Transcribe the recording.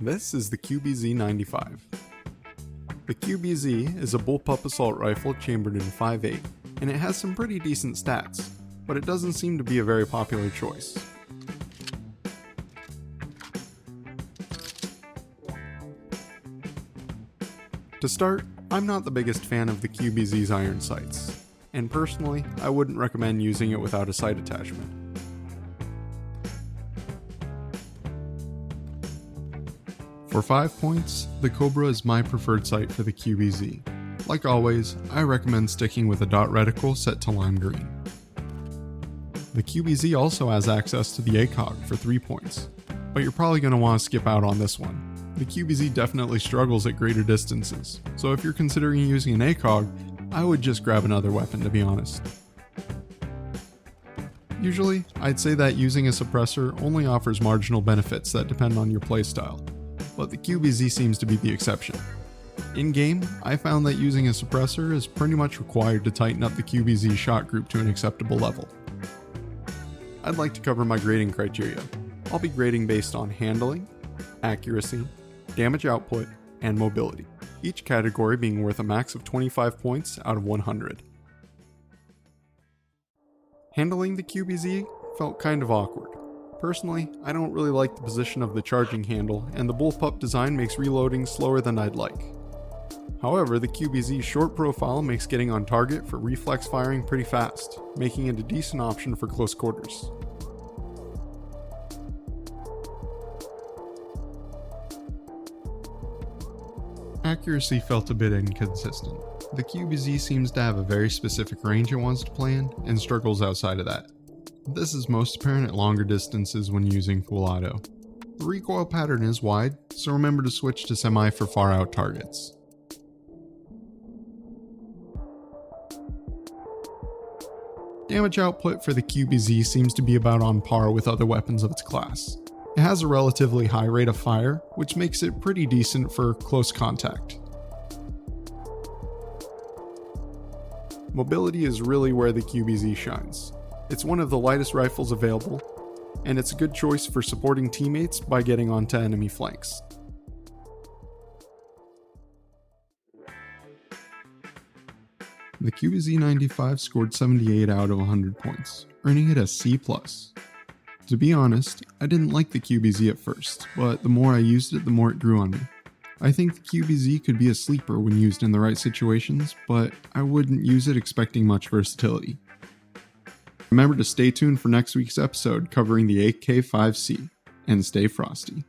This is the QBZ-95. The QBZ is a bullpup assault rifle chambered in 5.8, and it has some pretty decent stats, but it doesn't seem to be a very popular choice. To start, I'm not the biggest fan of the QBZ's iron sights, and personally, I wouldn't recommend using it without a sight attachment. For 5 points, the Cobra is my preferred sight for the QBZ. Like always, I recommend sticking with a dot reticle set to lime green. The QBZ also has access to the ACOG for 3 points, but you're probably going to want to skip out on this one. The QBZ definitely struggles at greater distances, so if you're considering using an ACOG, I would just grab another weapon, to be honest. Usually, I'd say that using a suppressor only offers marginal benefits that depend on your playstyle, but the QBZ seems to be the exception. In-game, I found that using a suppressor is pretty much required to tighten up the QBZ shot group to an acceptable level. I'd like to cover my grading criteria. I'll be grading based on handling, accuracy, damage output, and mobility, each category being worth a max of 25 points out of 100. Handling the QBZ felt kind of awkward. Personally, I don't really like the position of the charging handle, and the bullpup design makes reloading slower than I'd like. However, the QBZ's short profile makes getting on target for reflex firing pretty fast, making it a decent option for close quarters. Accuracy felt a bit inconsistent. The QBZ seems to have a very specific range it wants to play in, and struggles outside of that. This is most apparent at longer distances when using full auto. The recoil pattern is wide, so remember to switch to semi for far out targets. Damage output for the QBZ seems to be about on par with other weapons of its class. It has a relatively high rate of fire, which makes it pretty decent for close contact. Mobility is really where the QBZ shines. It's one of the lightest rifles available, and it's a good choice for supporting teammates by getting onto enemy flanks. The QBZ-95 scored 78 out of 100 points, earning it a C+. To be honest, I didn't like the QBZ at first, but the more I used it, the more it grew on me. I think the QBZ could be a sleeper when used in the right situations, but I wouldn't use it expecting much versatility. Remember to stay tuned for next week's episode covering the AK-5C, and stay frosty.